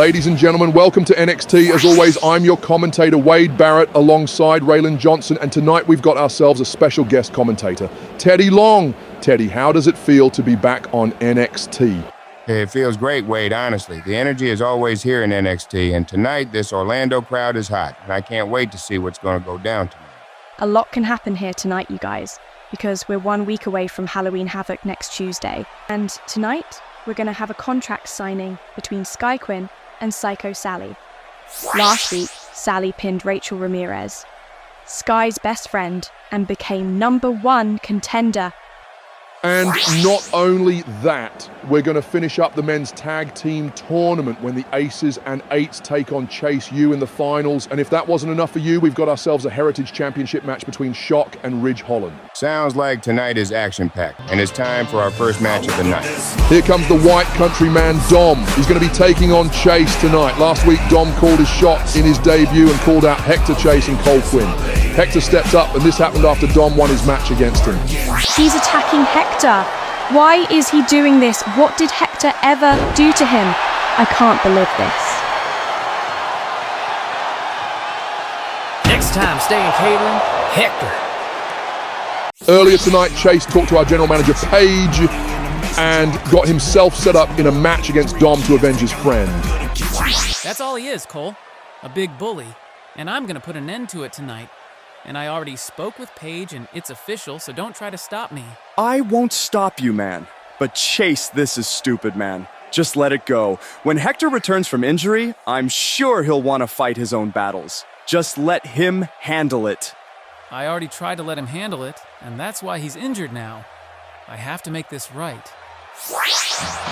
Ladies and gentlemen, welcome to NXT. As always, I'm your commentator, Wade Barrett, alongside Raylan Johnson, and tonight we've got ourselves a special guest commentator, Teddy Long. Teddy, how does it feel to be back on NXT? It feels great, Wade, honestly. The energy is always here in NXT, and tonight this Orlando crowd is hot, and I can't wait to see what's going to go down tonight. A lot can happen here tonight, you guys, because we're 1 week away from Halloween Havoc next Tuesday, and tonight we're going to have a contract signing between Sky Quinn and Psycho Sally. Last week, Sally pinned Rachel Ramirez, Sky's best friend, and became #1 contender. And not only that, we're going to finish up the men's tag team tournament when the Aces and Eights take on Chase U in the finals. And if that wasn't enough for you, we've got ourselves a Heritage Championship match between Shock and Ridge Holland. Sounds like tonight is action-packed, and it's time for our first match of the night. Here comes the White Country man, Dom. He's going to be taking on Chase tonight. Last week, Dom called his shot in his debut and called out Hector Chase and Cole Quinn. Hector stepped up, and this happened after Dom won his match against him. He's attacking Hector. Why is he doing this? What did Hector ever do to him? I can't believe this. Next time, stay in catering, Hector. Earlier tonight, Chase talked to our general manager, Paige, and got himself set up in a match against Dom to avenge his friend. That's all he is, Cole. A big bully. And I'm going to put an end to it tonight. And I already spoke with Paige, and it's official, so don't try to stop me. I won't stop you, man. But Chase, this is stupid, man. Just let it go. When Hector returns from injury, I'm sure he'll want to fight his own battles. Just let him handle it. I already tried to let him handle it, and that's why he's injured now. I have to make this right.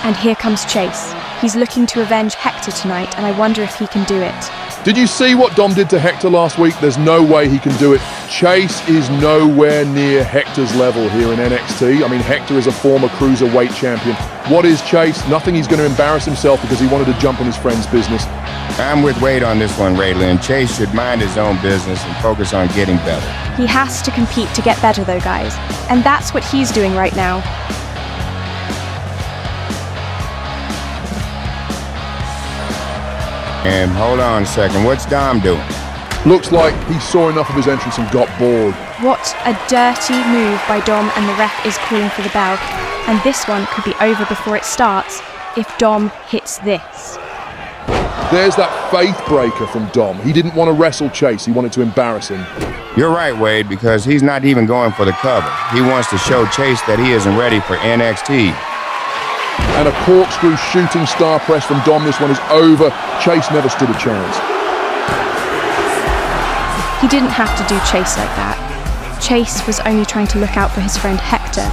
And here comes Chase. He's looking to avenge Hector tonight, and I wonder if he can do it. Did you see what Dom did to Hector last week? There's no way he can do it. Chase is nowhere near Hector's level here in NXT. I mean, Hector is a former cruiserweight champion. What is Chase? Nothing. He's going to embarrass himself because he wanted to jump on his friend's business. I'm with Wade on this one, Raylan. Chase should mind his own business and focus on getting better. He has to compete to get better, though, guys. And that's what he's doing right now. And hold on a second, what's Dom doing? Looks like he saw enough of his entrance and got bored. What a dirty move by Dom, and the ref is calling for the bell. And this one could be over before it starts if Dom hits this. There's that faith breaker from Dom. He didn't want to wrestle Chase, he wanted to embarrass him. You're right, Wade, because he's not even going for the cover. He wants to show Chase that he isn't ready for NXT. And a corkscrew shooting star press from Dom. This one is over. Chase never stood a chance. He didn't have to do Chase like that. Chase was only trying to look out for his friend Hector.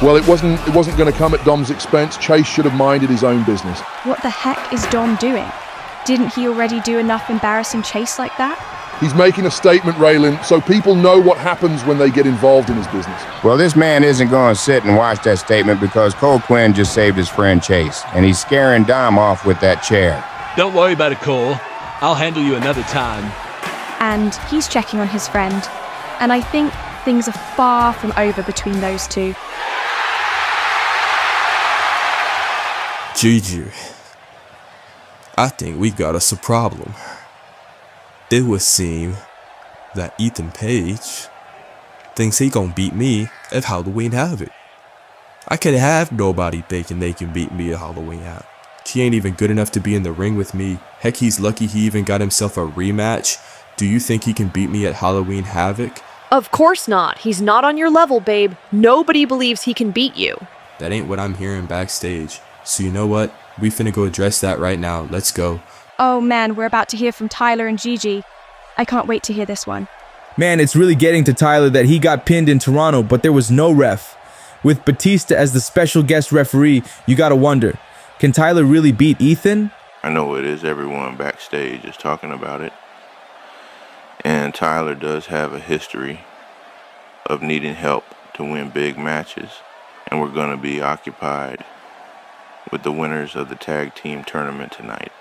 Well, it wasn't going to come at Dom's expense. Chase should have minded his own business. What the heck is Dom doing? Didn't he already do enough embarrassing Chase like that? He's making a statement, Raylan, so people know what happens when they get involved in his business. Well, this man isn't going to sit and watch that statement because Cole Quinn just saved his friend Chase, and he's scaring Dom off with that chair. Don't worry about it, Cole. I'll handle you another time. And he's checking on his friend. And I think things are far from over between those two. Juju, I think we got us a problem. It would seem that Ethan Page thinks he gonna beat me at Halloween Havoc. I can't have nobody thinking they can beat me at Halloween Havoc. He ain't even good enough to be in the ring with me. Heck, he's lucky he even got himself a rematch. Do you think he can beat me at Halloween Havoc? Of course not. He's not on your level, babe. Nobody believes he can beat you. That ain't what I'm hearing backstage. So you know what? We finna go address that right now. Let's go. Oh man, we're about to hear from Tyler and Gigi. I can't wait to hear this one. Man, it's really getting to Tyler that he got pinned in Toronto, but there was no ref. With Batista as the special guest referee, you gotta wonder, can Tyler really beat Ethan? I know it is. Everyone backstage is talking about it. And Tyler does have a history of needing help to win big matches. And we're going to be occupied with the winners of the tag team tournament tonight.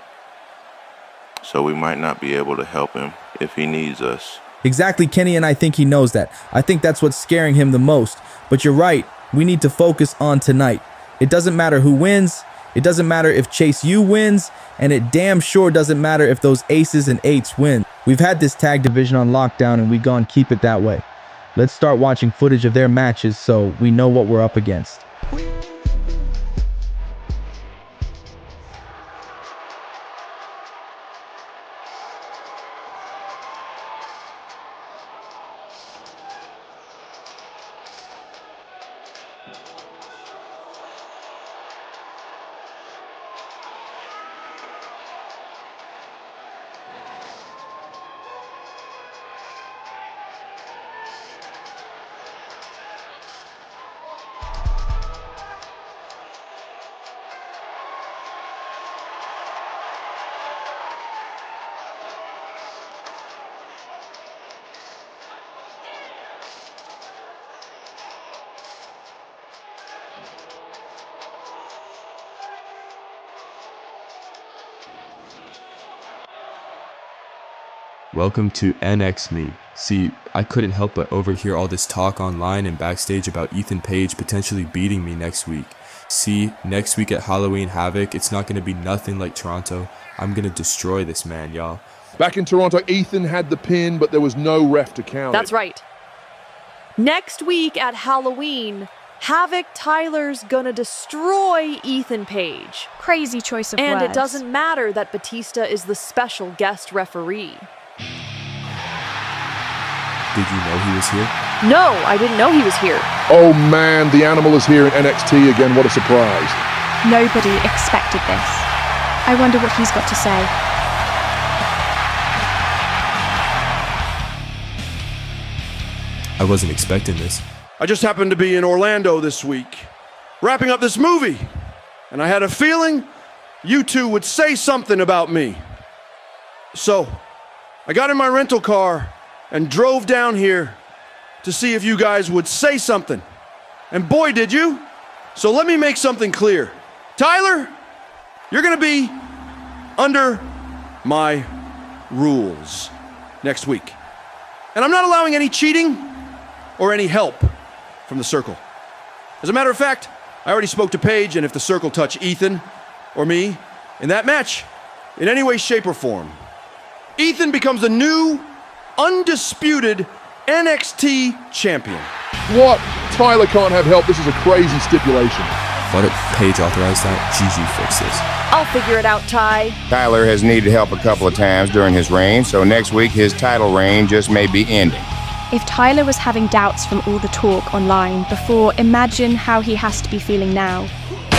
So we might not be able to help him if he needs us. Exactly, Kenny, and I think he knows that. I think that's what's scaring him the most. But you're right, we need to focus on tonight. It doesn't matter who wins, It doesn't matter if Chase U wins, and it damn sure doesn't matter if those aces and eights win. We've had this tag division on lockdown, and we gonna keep it that way. Let's start watching footage of their matches so we know what we're up against. Welcome to NXT. See, I couldn't help but overhear all this talk online and backstage about Ethan Page potentially beating me next week. See, next week at Halloween Havoc, it's not going to be nothing like Toronto. I'm going to destroy this man, y'all. Back in Toronto, Ethan had the pin, but there was no ref to count That's it. right. Next week at Halloween, Havoc Tyler's gonna destroy Ethan Page. Crazy choice of And words. it doesn't matter that Batista is the special guest referee. Did you know he was here? No, I didn't know he was here. Oh man, the animal is here in NXT again. What a surprise. Nobody expected this. I wonder what he's got to say. I wasn't expecting this. I just happened to be in Orlando this week, wrapping up this movie, and I had a feeling you two would say something about me. So, I got in my rental car and drove down here to see if you guys would say something. And boy, did you. So let me make something clear. Tyler, you're gonna be under my rules next week. And I'm not allowing any cheating or any help from the Circle. As a matter of fact, I already spoke to Paige, and if the Circle touch Ethan or me in that match, in any way, shape, or form, Ethan becomes the new, undisputed NXT champion. What? Tyler can't have help. This is a crazy stipulation. Why did Paige authorize that? Gigi fix this. I'll figure it out, Ty. Tyler has needed help a couple of times during his reign, so next week his title reign just may be ending. If Tyler was having doubts from all the talk online before, imagine how he has to be feeling now.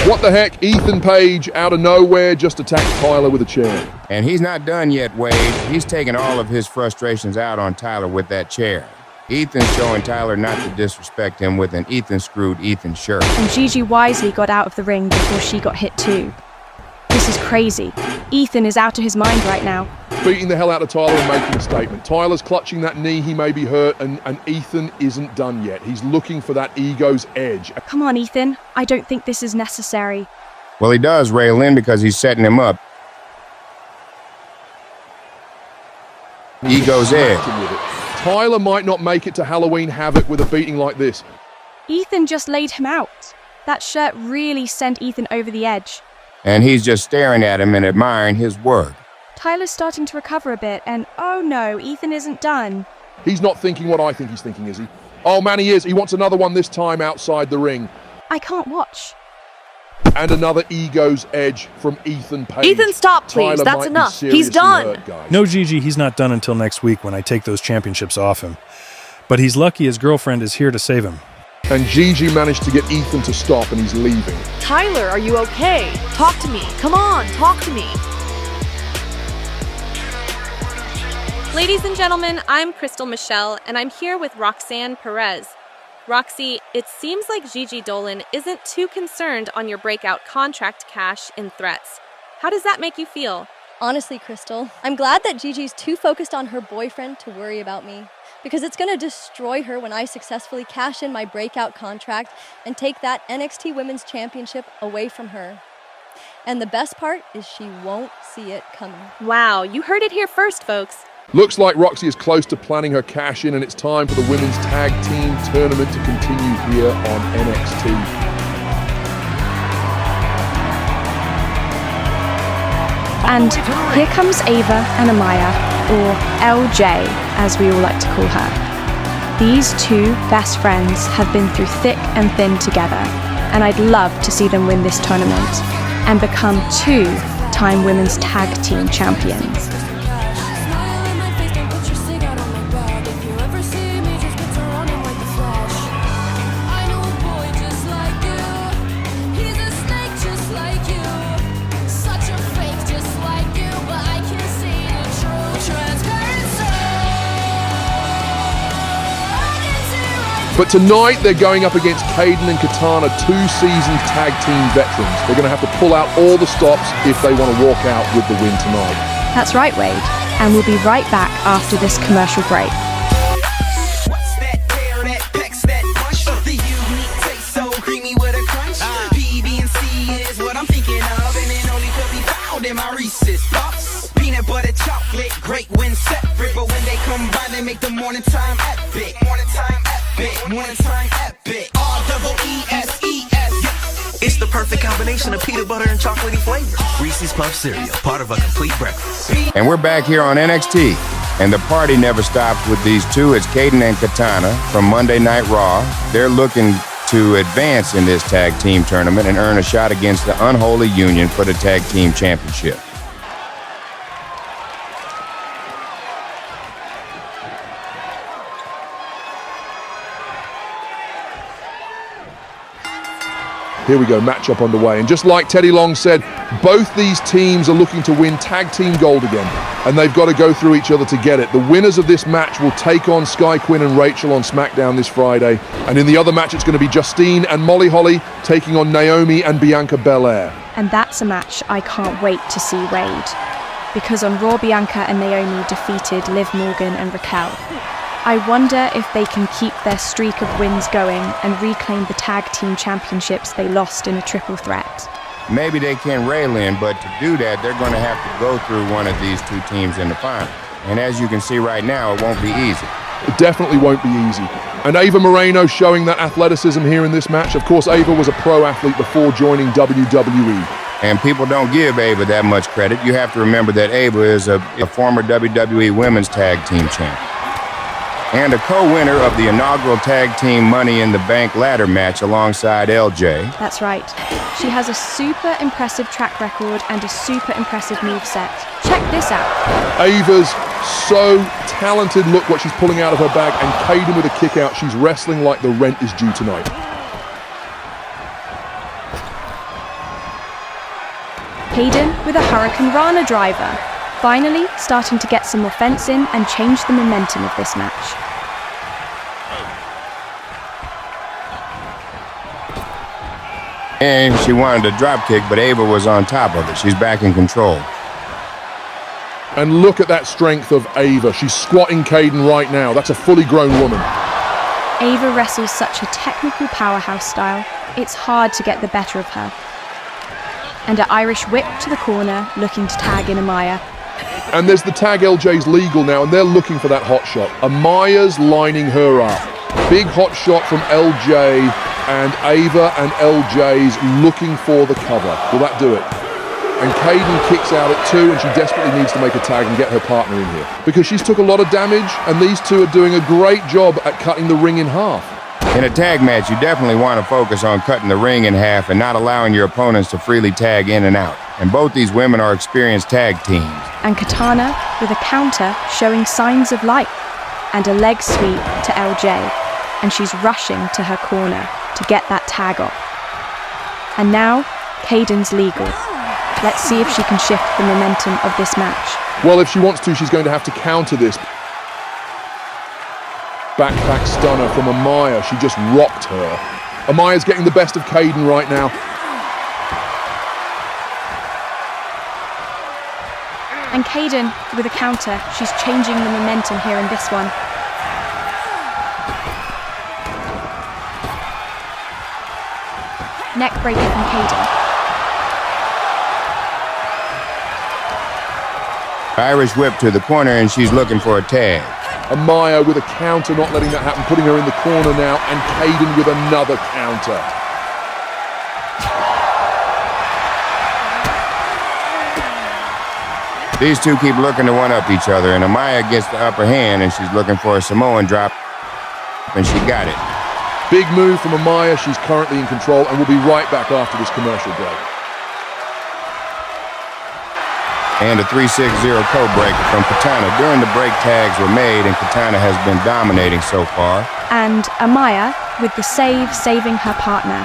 What the heck? Ethan Page, out of nowhere, just attacked Tyler with a chair. And he's not done yet, Wade. He's taken all of his frustrations out on Tyler with that chair. Ethan's showing Tyler not to disrespect him with an Ethan screwed Ethan shirt. And Gigi wisely got out of the ring before she got hit too. This is crazy. Ethan is out of his mind right now. Beating the hell out of Tyler and making a statement. Tyler's clutching that knee, he may be hurt, and Ethan isn't done yet. He's looking for that ego's edge. Come on, Ethan. I don't think this is necessary. Well, he does rail in because he's setting him up. Ego's edge. Tyler might not make it to Halloween Havoc with a beating like this. Ethan just laid him out. That shirt really sent Ethan over the edge. And he's just staring at him and admiring his work. Tyler's starting to recover a bit, and oh no, Ethan isn't done. He's not thinking what I think he's thinking, is he? Oh man, he is. He wants another one this time outside the ring. I can't watch. And another ego's edge from Ethan Page. Ethan, stop, please. Tyler That's might be enough. seriously He's done. hurt, guys. No, Gigi, he's not done until next week when I take those championships off him. But he's lucky his girlfriend is here to save him. And Gigi managed to get Ethan to stop, and he's leaving. Tyler, are you okay? Talk to me. Come on, talk to me. Ladies and gentlemen, I'm Crystal Michelle, and I'm here with Roxan Perez. Roxy, it seems like Gigi Dolan isn't too concerned on your breakout contract cash in threats. How does that make you feel? Honestly, Crystal, I'm glad that Gigi's too focused on her boyfriend to worry about me, because it's going to destroy her when I successfully cash in my breakout contract and take that NXT Women's Championship away from her. And the best part is she won't see it coming. Wow, you heard it here first, folks. Looks like Roxy is close to planning her cash in, and it's time for the Women's Tag Team Tournament to continue here on NXT. And here comes Ava and Amaya, or LJ as we all like to call her. These two best friends have been through thick and thin together, and I'd love to see them win this tournament and become two-time women's tag team champions. But tonight they're going up against Kayden and Katana, two seasoned tag team veterans. They're going to have to pull out all the stops if they want to walk out with the win tonight. That's right, Wade. And we'll be right back after this commercial break. Peanut butter chocolate, great when separate, but when they combine, they make the morning time epic. Morning time epic, morning time epic. R-double-E-S-E-S. It's the perfect combination of peanut butter and chocolatey flavor. Reese's Puff cereal, part of a complete breakfast. And we're back here on NXT, and the party never stops with these two. It's Kayden and Katana from Monday Night Raw. They're looking to advance in this tag team tournament and earn a shot against the Unholy Union for the tag team championship. Here we go, matchup underway. And just like Teddy Long said, both these teams are looking to win tag team gold again. And they've got to go through each other to get it. The winners of this match will take on Sky Quinn and Rachel on SmackDown this Friday. And in the other match, it's going to be Justine and Molly Holly taking on Naomi and Bianca Belair. And that's a match I can't wait to see, Wade. Because on Raw, Bianca and Naomi defeated Liv Morgan and Raquel. I wonder if they can keep their streak of wins going and reclaim the tag team championships they lost in a triple threat. Maybe they can rail in, but to do that, they're going to have to go through one of these two teams in the final. And as you can see right now, it won't be easy. It definitely won't be easy. And Ava Moreno showing that athleticism here in this match. Of course, Ava was a pro athlete before joining WWE. And people don't give Ava that much credit. You have to remember that Ava is a former WWE Women's Tag Team Champion and a co-winner of the inaugural Tag Team Money in the Bank ladder match alongside LJ. That's right. She has a super impressive track record and a super impressive moveset. Check this out. Ava's so talented. Look what she's pulling out of her bag. And Kayden with a kick out. She's wrestling like the rent is due tonight. Kayden with a Hurricane Rana driver. Finally starting to get some offense in and change the momentum of this match. And she wanted a drop kick, but Ava was on top of it. She's back in control. And look at that strength of Ava. She's squatting Kayden right now. That's a fully grown woman. Ava wrestles such a technical powerhouse style, it's hard to get the better of her. And an Irish whip to the corner, looking to tag in Amaya. And there's the tag. LJ's legal now, and they're looking for that hot shot. Amaya's lining her up. Big hot shot from LJ, and Ava and LJ's looking for the cover. Will that do it? And Kayden kicks out at 2, and she desperately needs to make a tag and get her partner in here. Because she's took a lot of damage, and these two are doing a great job at cutting the ring in half. In a tag match, you definitely want to focus on cutting the ring in half and not allowing your opponents to freely tag in and out. And both these women are experienced tag teams. And Katana with a counter showing signs of life and a leg sweep to LJ. And she's rushing to her corner to get that tag off. And now, Kayden's legal. Let's see if she can shift the momentum of this match. Well, if she wants to, she's going to have to counter this. Backpack stunner from Amaya. She just rocked her. Amaya's getting the best of Kayden right now. And Kayden with a counter. She's changing the momentum here in this one. Neck breaker from Kayden. Irish whip to the corner, and she's looking for a tag. Amaya with a counter, not letting that happen, putting her in the corner now, and Kayden with another counter. These two keep looking to one-up each other, and Amaya gets the upper hand, and she's looking for a Samoan drop, and she got it. Big move from Amaya. She's currently in control, and we'll be right back after this commercial break. And a 360 code break from Katana. During the break, tags were made, and Katana has been dominating so far. And Amaya with the save, saving her partner.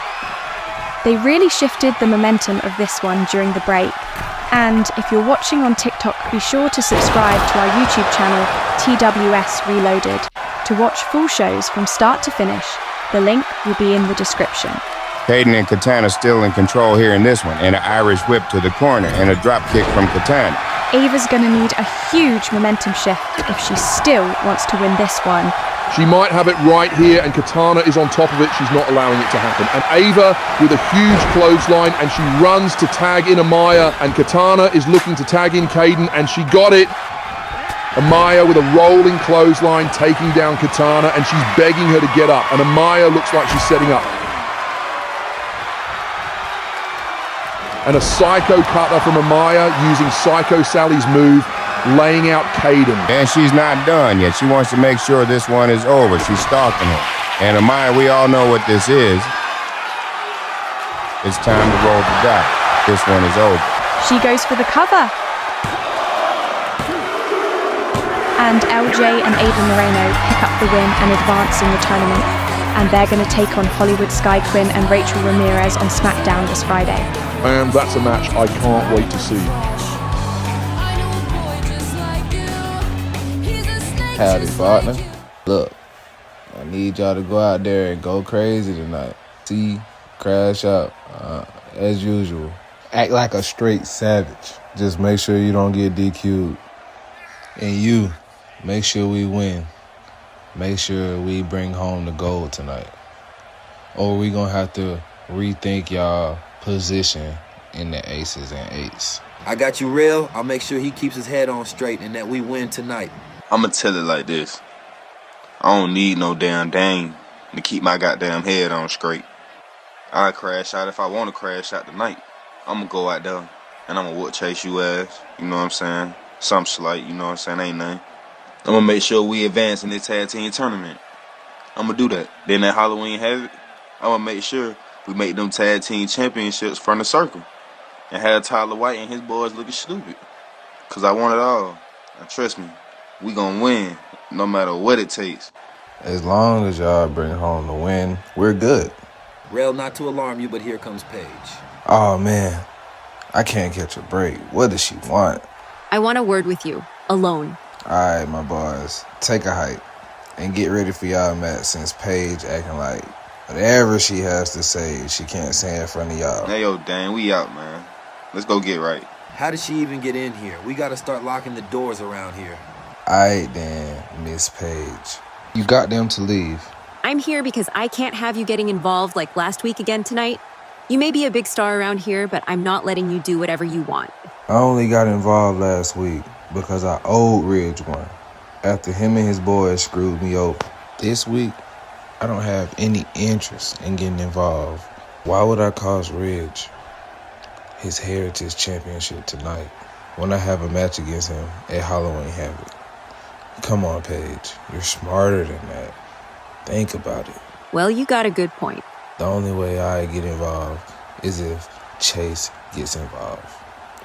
They really shifted the momentum of this one during the break. And if you're watching on TikTok, be sure to subscribe to our YouTube channel, TWS Reloaded, to watch full shows from start to finish. The link will be in the description. Kaden and Katana still in control here in this one, and an Irish whip to the corner, and a drop kick from Katana. Ava's going to need a huge momentum shift if she still wants to win this one. She might have it right here, and Katana is on top of it. She's not allowing it to happen. And Ava with a huge clothesline, and she runs to tag in Amaya, and Katana is looking to tag in Kaden, and she got it. Amaya with a rolling clothesline taking down Katana, and she's begging her to get up, and Amaya looks like she's setting up. And a Psycho cutter from Amaya using Psycho Sally's move, laying out Kaden. And she's not done yet. She wants to make sure this one is over. She's stalking her. And Amaya, we all know what this is. It's time to roll the die. This one is over. She goes for the cover. And LJ and Ava Moreno pick up the win and advance in the tournament. And they're going to take on Hollywood Sky Quinn and Rachel Ramirez on SmackDown this Friday. And that's a match I can't wait to see. Howdy, partner. Look, I need y'all to go out there and go crazy tonight. See, crash out, as usual. Act like a straight savage. Just make sure you don't get DQ'd. And you, make sure we win. Make sure we bring home the gold tonight. Or we gonna have to rethink y'all position in the aces and eights. I got you real. I'll make sure he keeps his head on straight and that we win tonight. I'ma tell it like this. I don't need no damn Dane to keep my goddamn head on straight. I crash out if I want to crash out tonight. I'ma go out there and I'ma whoop chase you ass. You know what I'm saying? Some slight, you know what I'm saying? Ain't nothing. I'ma make sure we advance in this tag team tournament. I'ma do that. Then that Halloween Havoc, I'ma make sure we make them tag team championships from the circle. And have Tyler White and his boys looking stupid. Cause I want it all. Now trust me, we gonna win no matter what it takes. As long as y'all bring home the win, we're good. Rail, not to alarm you, but here comes Paige. Oh man, I can't catch a break. What does she want? I want a word with you, alone. Alright, my boys, take a hike and get ready for y'all match since Paige acting like whatever she has to say, she can't say in front of y'all. Hey, yo, Dan, we out, man. Let's go get right. How did she even get in here? We gotta start locking the doors around here. Alright then, Miss Paige. You got them to leave. I'm here because I can't have you getting involved like last week again tonight. You may be a big star around here, but I'm not letting you do whatever you want. I only got involved last week because I owed Ridge one after him and his boys screwed me over. This week, I don't have any interest in getting involved. Why would I cost Ridge his Heritage Championship tonight when I have a match against him at Halloween Havoc? Come on, Paige. You're smarter than that. Think about it. Well, you got a good point. The only way I get involved is if Chase gets involved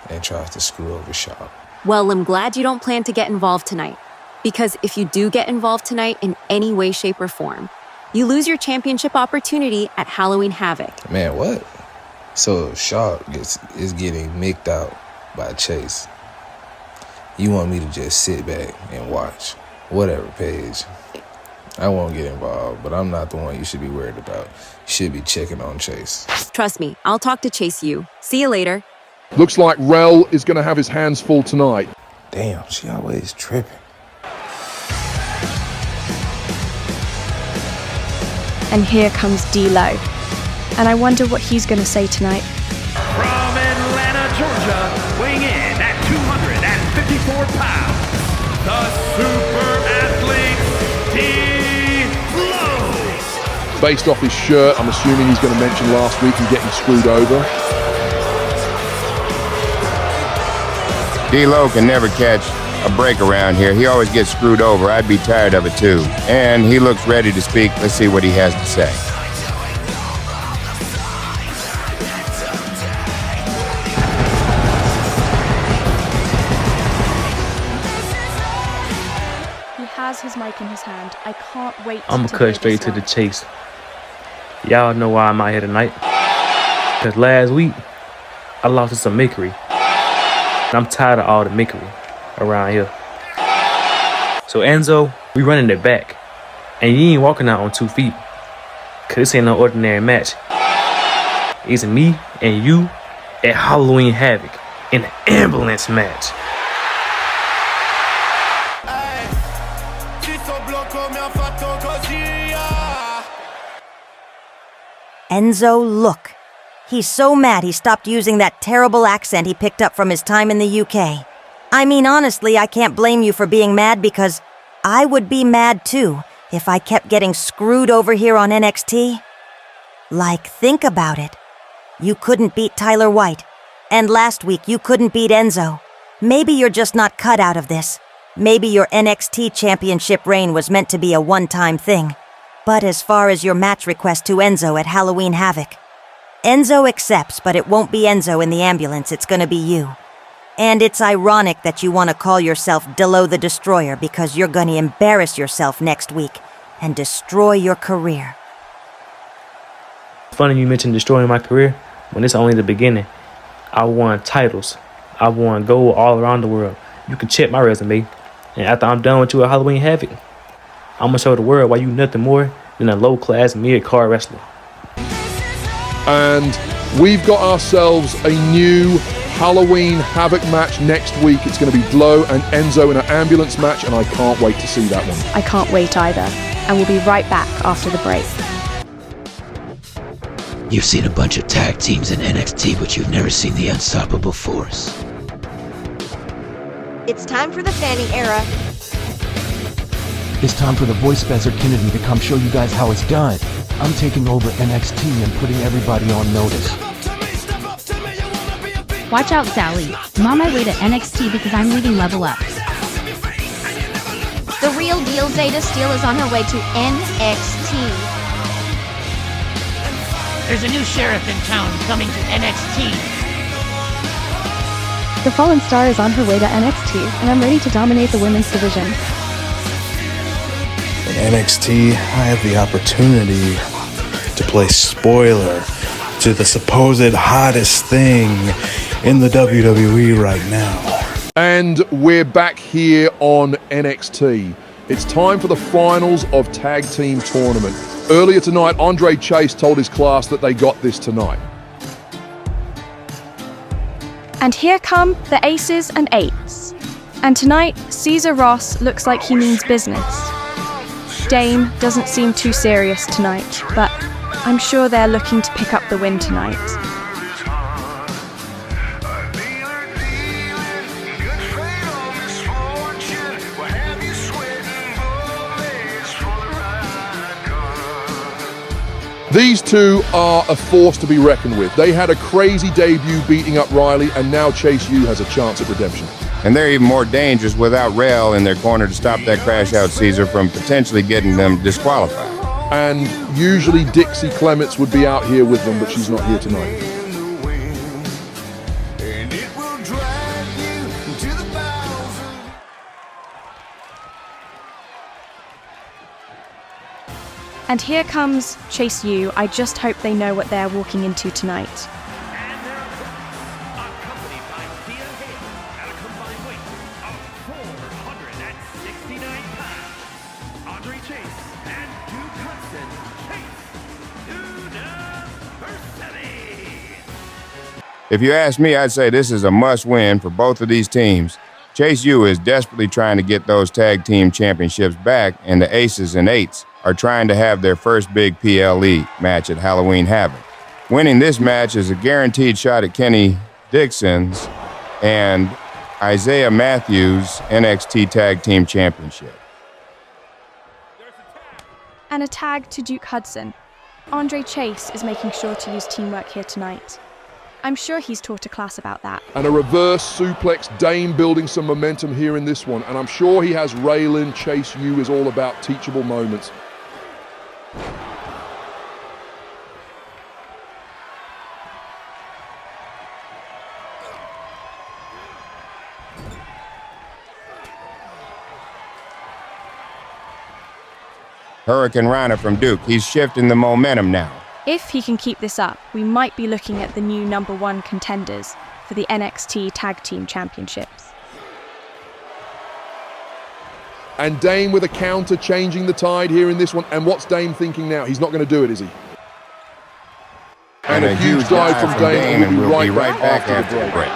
and tries to screw over Shaw. Well, I'm glad you don't plan to get involved tonight. Because if you do get involved tonight in any way, shape, or form, you lose your championship opportunity at Halloween Havoc. Man, what? So Shaw is getting micked out by Chase. You want me to just sit back and watch? Whatever, Paige. I won't get involved, but I'm not the one you should be worried about. You should be checking on Chase. Trust me, I'll talk to Chase you. See you later. Looks like Rel is going to have his hands full tonight. Damn, she always tripping. And here comes D-Lo. And I wonder what he's going to say tonight. From Atlanta, Georgia, weighing in at 254 pounds, the super athlete, D-Lo. Based off his shirt, I'm assuming he's going to mention last week and getting screwed over. D-Lo can never catch a break around here. He always gets screwed over. I'd be tired of it too. And he looks ready to speak. Let's see what he has to say. He has his mic in his hand. I can't wait I'm gonna to hear cut straight this to the one. chase. Y'all know why I'm out here tonight. Because last week, I lost to some mickery. I'm tired of all the mickery around here. So Enzo, we running it back. And you ain't walking out on 2 feet. Cause this ain't no ordinary match. It's me and you at Halloween Havoc in an ambulance match. Enzo, look. He's so mad he stopped using that terrible accent he picked up from his time in the UK. I mean, honestly, I can't blame you for being mad because I would be mad too if I kept getting screwed over here on NXT. Like, think about it. You couldn't beat Tyler White, and last week you couldn't beat Enzo. Maybe you're just not cut out of this. Maybe your NXT championship reign was meant to be a one-time thing. But as far as your match request to Enzo at Halloween Havoc, Enzo accepts, but it won't be Enzo in the ambulance, it's gonna be you. And it's ironic that you want to call yourself Dillo the Destroyer because you're gonna embarrass yourself next week and destroy your career. Funny you mentioned destroying my career when it's only the beginning. I won titles. I won gold all around the world. You can check my resume. And after I'm done with you at Halloween Havoc, I'm gonna show the world why you nothing more than a low-class mid-card wrestler. And we've got ourselves a new Halloween Havoc match next week. It's going to be Dillo and Enzo in an ambulance match, and I can't wait to see that one. I can't wait either. And we'll be right back after the break. You've seen a bunch of tag teams in NXT, but you've never seen the Unstoppable Force. It's time for the Fanny era. It's time for the voice Spencer Kennedy to come show you guys how it's done. I'm taking over NXT and putting everybody on notice. Watch out, Sally. I'm on my way to NXT because I'm leaving Level Up. The real deal Zeta Steel is on her way to NXT. There's a new sheriff in town coming to NXT. The Fallen Star is on her way to NXT, and I'm ready to dominate the women's division. In NXT, I have the opportunity to play spoiler to the supposed hottest thing in the WWE right now. And we're back here on NXT. It's time for the finals of Tag Team Tournament. Earlier tonight, Andre Chase told his class that they got this tonight. And here come the Aces and Eights. And tonight, Caesar Ross looks like he means business. Dame doesn't seem too serious tonight, but I'm sure they're looking to pick up the win tonight. These two are a force to be reckoned with. They had a crazy debut beating up Riley, and now Chase U has a chance at redemption. And they're even more dangerous without Rel in their corner to stop that crash out Caesar from potentially getting them disqualified. And usually Dixie Clements would be out here with them, but she's not here tonight. And here comes Chase U. I just hope they know what they're walking into tonight. If you ask me, I'd say this is a must-win for both of these teams. Chase U is desperately trying to get those tag team championships back, and the Aces and Eights are trying to have their first big PLE match at Halloween Havoc. Winning this match is a guaranteed shot at Kenny Dixon's and Isaiah Matthews' NXT Tag Team Championship. And a tag to Duke Hudson. Andre Chase is making sure to use teamwork here tonight. I'm sure he's taught a class about that. And a reverse suplex, Dame building some momentum here in this one. And I'm sure he has Raylan. Chase U is all about teachable moments. Hurricane Rana from Duke. He's shifting the momentum now. If he can keep this up, we might be looking at the new #1 contenders for the NXT Tag Team Championships. And Dame with a counter, changing the tide here in this one. And what's Dame thinking now? He's not going to do it, is he? And a huge dive from Dame, and we'll be right back after the break.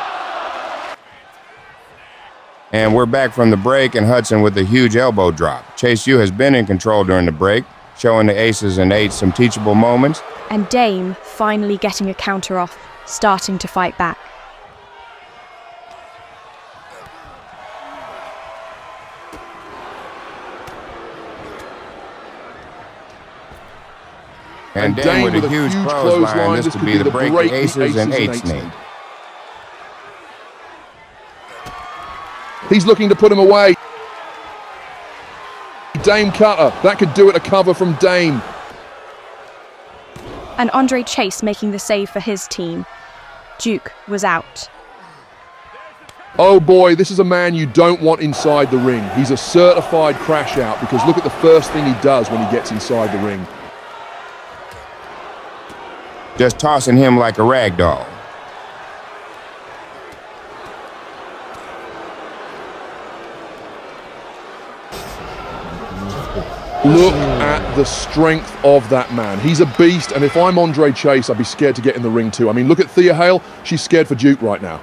And we're back from the break, and Hudson with a huge elbow drop. Chase U has been in control during the break, showing the Aces and Eights some teachable moments. And Dame finally getting a counter off, starting to fight back. And Dame with a huge clothesline. This could be the break the Aces and Eights need. He's looking to put him away. Dame cutter. That could do it, a cover from Dame. And Andre Chase making the save for his team. Duke was out. Oh boy, this is a man you don't want inside the ring. He's a certified crash out, because look at the first thing he does when he gets inside the ring. Just tossing him like a rag doll. Look at the strength of that man. He's a beast, and if I'm Andre Chase, I'd be scared to get in the ring too. I mean, look at Thea Hale. She's scared for Duke right now.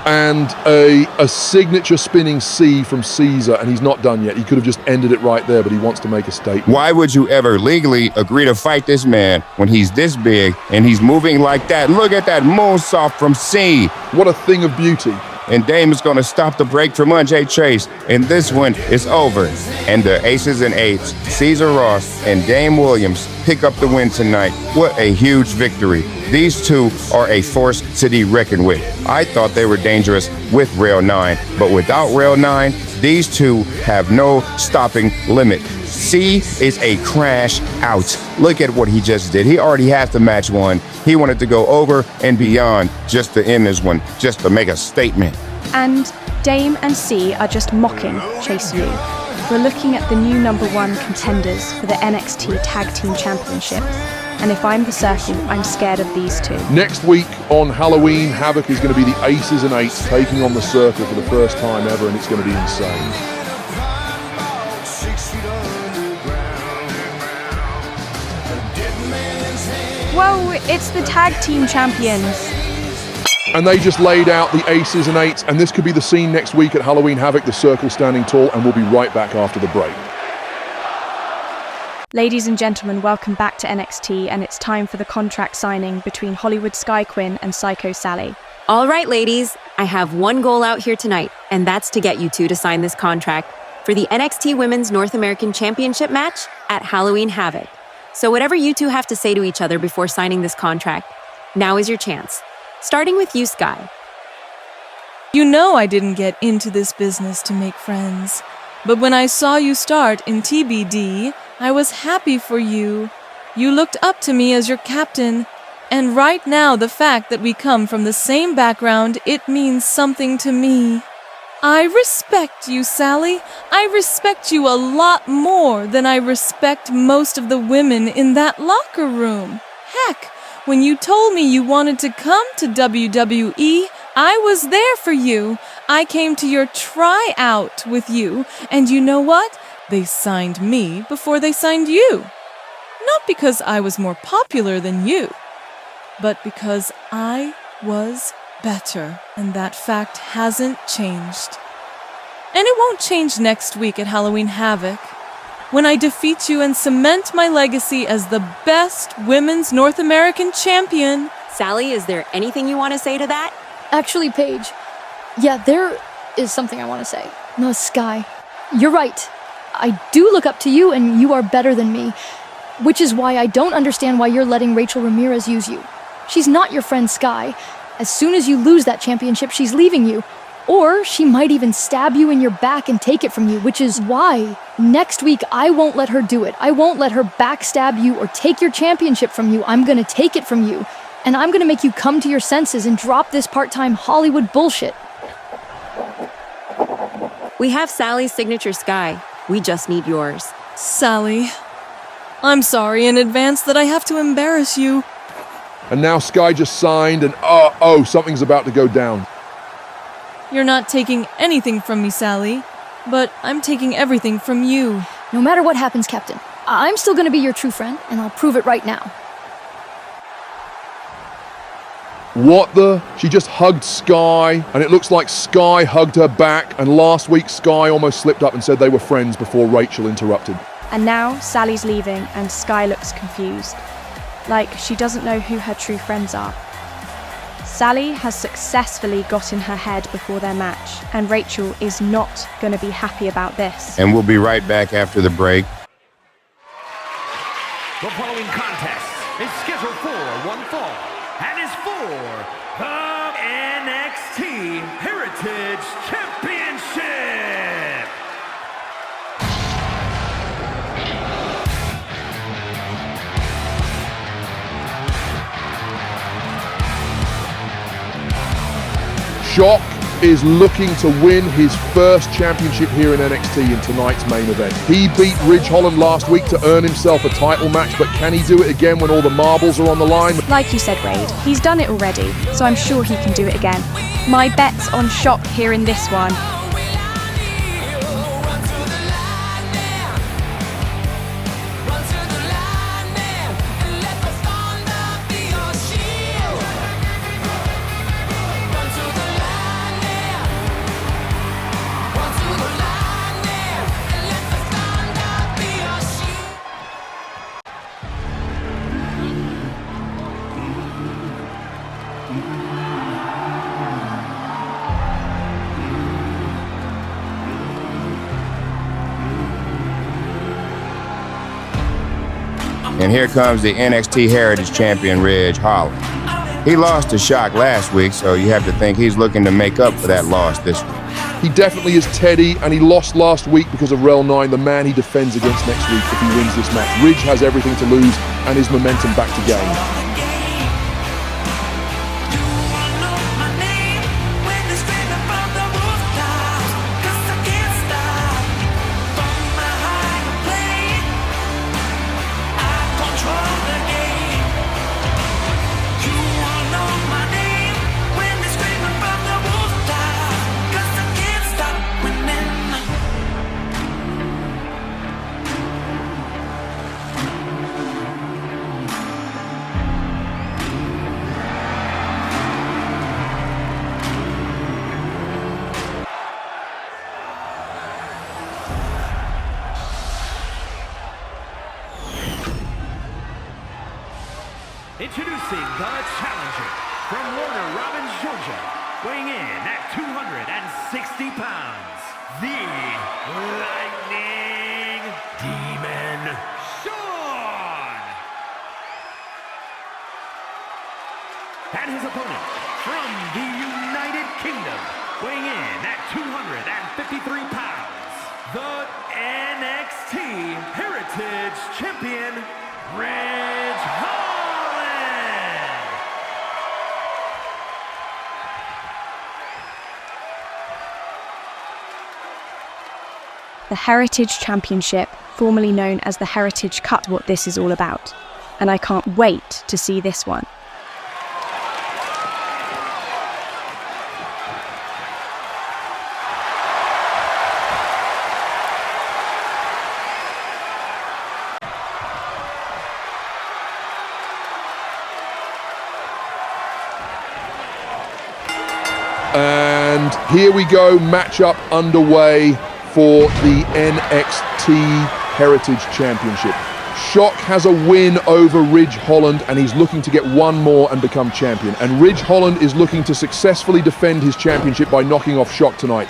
And a signature spinning C from Caesar, and he's not done yet. He could have just ended it right there, but he wants to make a statement. Why would you ever legally agree to fight this man when he's this big and he's moving like that? Look at that moonsault from C. What a thing of beauty. And Dame is going to stop the break from Andre Chase, and this one is over. And the Aces and Eights, Caesar Ross and Dame Williams, pick up the win tonight. What a huge victory. These two are a force to be reckoned with. I thought they were dangerous with Rail 9, but without Rail 9, these two have no stopping limit. C is a crash out. Look at what he just did. He already has the match won. He wanted to go over and beyond just to end this one, just to make a statement. And Dame and C are just mocking Chase U. We're looking at the new #1 contenders for the NXT Tag Team Championships. And if I'm the Circle, I'm scared of these two. Next week on Halloween Havoc is going to be the Aces and Eights taking on the Circle for the first time ever, and it's going to be insane. Whoa, it's the Tag Team Champions. And they just laid out the Aces and Eights, and this could be the scene next week at Halloween Havoc, the Circle standing tall, and we'll be right back after the break. Ladies and gentlemen, welcome back to NXT, and it's time for the contract signing between Hollywood Sky Quinn and Psycho Sally. All right, ladies, I have one goal out here tonight, and that's to get you two to sign this contract for the NXT Women's North American Championship match at Halloween Havoc. So whatever you two have to say to each other before signing this contract, now is your chance. Starting with you, Sky. You know I didn't get into this business to make friends. But when I saw you start in TBD, I was happy for you. You looked up to me as your captain. And right now, the fact that we come from the same background, it means something to me. I respect you, Sally. I respect you a lot more than I respect most of the women in that locker room. Heck, when you told me you wanted to come to WWE, I was there for you. I came to your tryout with you, and you know what? They signed me before they signed you. Not because I was more popular than you, but because I was better, and that fact hasn't changed. And it won't change next week at Halloween Havoc, when I defeat you and cement my legacy as the best women's North American champion. Sally, is there anything you want to say to that? Actually, Paige, yeah, there is something I want to say. No, Sky, you're right. I do look up to you, and you are better than me. Which is why I don't understand why you're letting Rachel Ramirez use you. She's not your friend Sky. As soon as you lose that championship, she's leaving you. Or she might even stab you in your back and take it from you, which is why next week I won't let her do it. I won't let her backstab you or take your championship from you. I'm gonna take it from you. And I'm gonna make you come to your senses and drop this part-time Hollywood bullshit. We have Sally's signature Sky. We just need yours. Sally, I'm sorry in advance that I have to embarrass you. And now Sky just signed and something's about to go down. You're not taking anything from me, Sally, but I'm taking everything from you. No matter what happens, Captain, I'm still gonna be your true friend, and I'll prove it right now. What the? She just hugged Sky, and it looks like Sky hugged her back, and last week Sky almost slipped up and said they were friends before Rachel interrupted. And now Sally's leaving and Sky looks confused. Like she doesn't know who her true friends are. Sally has successfully got in her head before their match, and Rachel is not going to be happy about this. And we'll be right back after the break. The following contest is scheduled for one fall and is for the NXT Heritage Championship. Shock is looking to win his first championship here in NXT in tonight's main event. He beat Ridge Holland last week to earn himself a title match, but can he do it again when all the marbles are on the line? Like you said, Wade, he's done it already, so I'm sure he can do it again. My bet's on Shock here in this one. And here comes the NXT Heritage Champion, Ridge Holland. He lost to Shock last week, so you have to think he's looking to make up for that loss this week. He definitely is Teddy, and he lost last week because of Rel 9, the man he defends against next week if he wins this match. Ridge has everything to lose and his momentum back to gain. Introducing the challenger from Warner Robins, Georgia, weighing in at 260 pounds, the Lightning Demon, Shawn! And his opponent from the United Kingdom, weighing in at 253 pounds, the NXT Heritage Champion, Ridge Holland! The Heritage Championship, formerly known as the Heritage Cup, what this is all about. And I can't wait to see this one. And here we go, matchup underway for the NXT Heritage Championship. Shock has a win over Ridge Holland, and he's looking to get one more and become champion. And Ridge Holland is looking to successfully defend his championship by knocking off Shock tonight.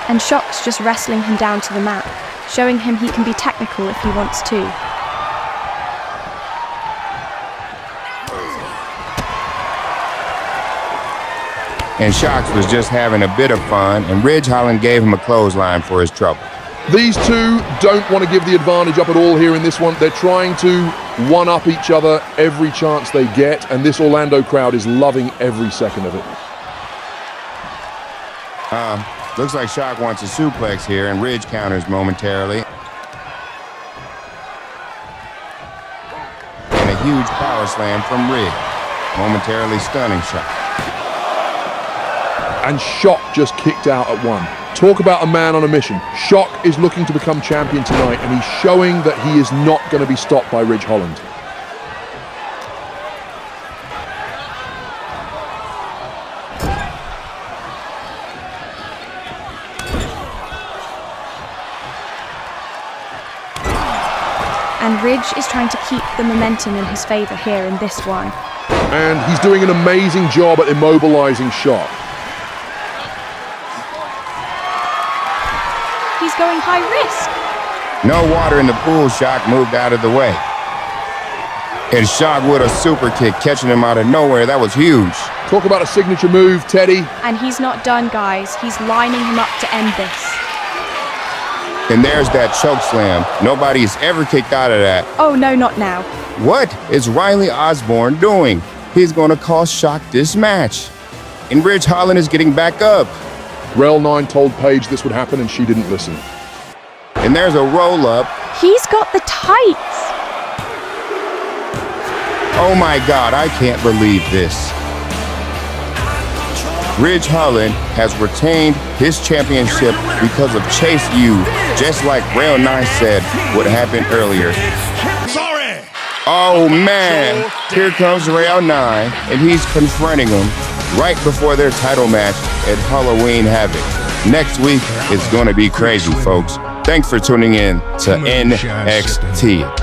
And Shock's just wrestling him down to the mat. showing him he can be technical if he wants to. And Shox was just having a bit of fun, and Ridge Holland gave him a clothesline for his trouble. These two don't want to give the advantage up at all here in this one. They're trying to one-up each other every chance they get, and this Orlando crowd is loving every second of it. Looks like Shock wants a suplex here, and Ridge counters momentarily. And a huge power slam from Ridge, momentarily stunning Shock. And Shock just kicked out at one. Talk about a man on a mission. Shock is looking to become champion tonight, and he's showing that he is not going to be stopped by Ridge Holland. And Ridge is trying to keep the momentum in his favor here in this one. And he's doing an amazing job at immobilizing Shock. He's going high risk. No water in the pool, Shock moved out of the way. And Shock with a super kick, catching him out of nowhere. That was huge. Talk about a signature move, Teddy. And he's not done, guys. He's lining him up to end this. And there's that choke slam. Nobody's ever kicked out of that. Oh, no, not now. What is Riley Osborne doing? He's going to cost Shock this match. And Ridge Holland is getting back up. Rel 9 told Paige this would happen, and she didn't listen. And there's a roll-up. He's got the tights. Oh my God, I can't believe this. Ridge Holland has retained his championship because of Chase U, just like Rel 9 said would happen earlier. Sorry. Oh man, here comes Rel 9, and he's confronting him right before their title match at Halloween Havoc. Next week is going to be crazy, folks. Thanks for tuning in to NXT.